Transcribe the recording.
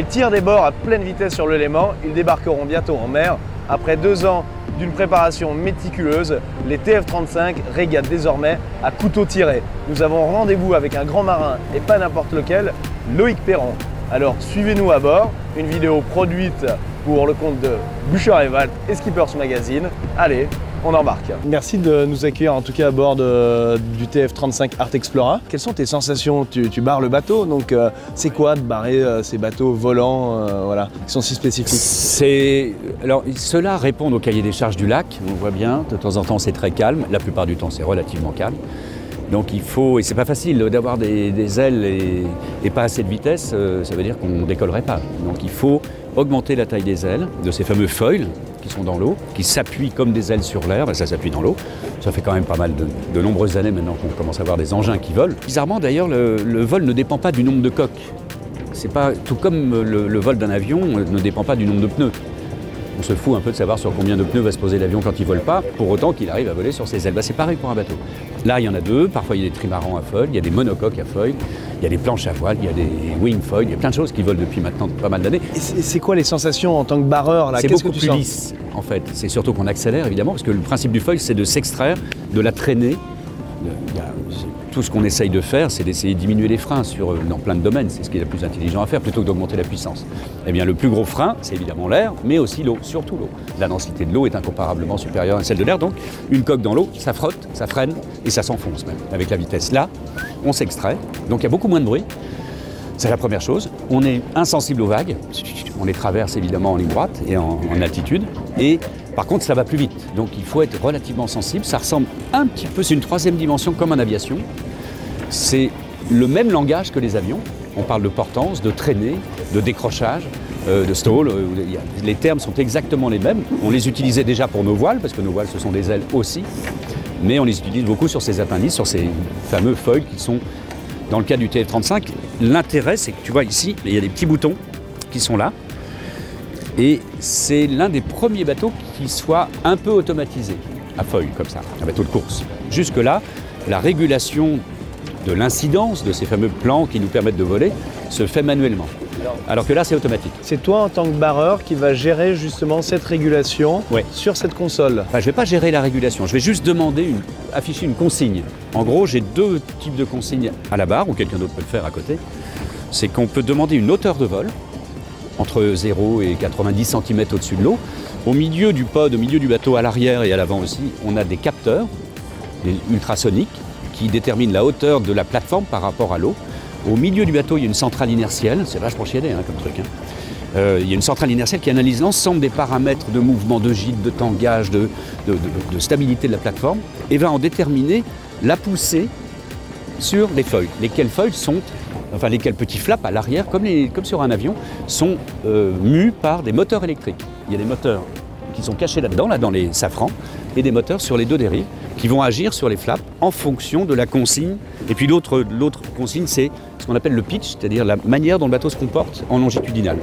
Ils tirent des bords à pleine vitesse sur le Léman. Ils débarqueront bientôt en mer. Après 2 ans d'une préparation méticuleuse, les TF35 régatent désormais à couteau tiré. Nous avons rendez-vous avec un grand marin et pas n'importe lequel, Loïc Perron. Alors suivez-nous à bord, une vidéo produite pour le compte de Bûcher et Waldt et Skippers Magazine. Allez, on embarque. Merci de nous accueillir en tout cas à bord du TF35 Art Explorer. Quelles sont tes sensations? Tu barres le bateau, donc c'est quoi de barrer ces bateaux volants voilà, qui sont si spécifiques? Alors, ceux-là répondent au cahier des charges du lac, on voit bien, de temps en temps c'est très calme, la plupart du temps c'est relativement calme. Donc il faut, et c'est pas facile d'avoir des ailes et pas assez de vitesse, ça veut dire qu'on ne décollerait pas. Donc il faut augmenter la taille des ailes, de ces fameux foils qui sont dans l'eau, qui s'appuient comme des ailes sur l'air, ben ça s'appuie dans l'eau. Ça fait quand même pas mal de nombreuses années maintenant qu'on commence à avoir des engins qui volent. Bizarrement d'ailleurs, le vol ne dépend pas du nombre de coques. C'est pas, tout comme le vol d'un avion ne dépend pas du nombre de pneus. On se fout un peu de savoir sur combien de pneus va se poser l'avion quand il ne vole pas, pour autant qu'il arrive à voler sur ses ailes. Ben, c'est pareil pour un bateau. Là, il y en a 2, parfois il y a des trimarans à foil, il y a des monocoques à foil, il y a des planches à voile, il y a des wing foil, il y a plein de choses qui volent depuis maintenant pas mal d'années. Et c'est quoi les sensations en tant que barreur là? C'est beaucoup plus lisse en fait. C'est surtout qu'on accélère évidemment, parce que le principe du foil c'est de s'extraire de la traînée. Tout ce qu'on essaye de faire, c'est d'essayer de diminuer les freins dans plein de domaines. C'est ce qui est le plus intelligent à faire, plutôt que d'augmenter la puissance. Eh bien, le plus gros frein, c'est évidemment l'air, mais aussi l'eau, surtout l'eau. La densité de l'eau est incomparablement supérieure à celle de l'air, donc une coque dans l'eau, ça frotte, ça freine et ça s'enfonce même avec la vitesse. Là, on s'extrait, donc il y a beaucoup moins de bruit. C'est la première chose. On est insensible aux vagues. On les traverse évidemment en ligne droite et en altitude. Et par contre, ça va plus vite. Donc il faut être relativement sensible. Ça ressemble un petit peu, c'est une 3e dimension comme en aviation. C'est le même langage que les avions. On parle de portance, de traînée, de décrochage, de stall. Les termes sont exactement les mêmes. On les utilisait déjà pour nos voiles, parce que nos voiles, ce sont des ailes aussi. Mais on les utilise beaucoup sur ces appendices, sur ces fameux foils qui sont... Dans le cas du TF35, l'intérêt, c'est que tu vois ici, il y a des petits boutons qui sont là. Et c'est l'un des premiers bateaux qui soit un peu automatisé, à foil comme ça, un bateau de course. Jusque-là, la régulation de l'incidence de ces fameux plans qui nous permettent de voler se fait manuellement. Alors que là, c'est automatique. C'est toi, en tant que barreur, qui va gérer justement cette régulation sur cette console? Enfin, je ne vais pas gérer la régulation, je vais juste afficher une consigne. En gros, j'ai 2 types de consignes à la barre, ou quelqu'un d'autre peut le faire à côté. C'est qu'on peut demander une hauteur de vol, entre 0 et 90 cm au-dessus de l'eau. Au milieu du pod, au milieu du bateau, à l'arrière et à l'avant aussi, on a des capteurs, des ultrasoniques, qui déterminent la hauteur de la plateforme par rapport à l'eau. Au milieu du bateau, il y a une centrale inertielle, c'est vachement chiadé comme truc. Il y a une centrale inertielle qui analyse l'ensemble des paramètres de mouvement, de gîte, de tangage, de stabilité de la plateforme, et va en déterminer la poussée sur les foils. Lesquels foils sont, enfin lesquels petits flaps à l'arrière, comme sur un avion, sont mus par des moteurs électriques. Il y a des moteurs qui sont cachés là-dedans, dans les safrans, et des moteurs sur les 2 dérives, qui vont agir sur les flaps en fonction de la consigne. Et puis l'autre consigne, c'est ce qu'on appelle le pitch, c'est-à-dire la manière dont le bateau se comporte en longitudinal.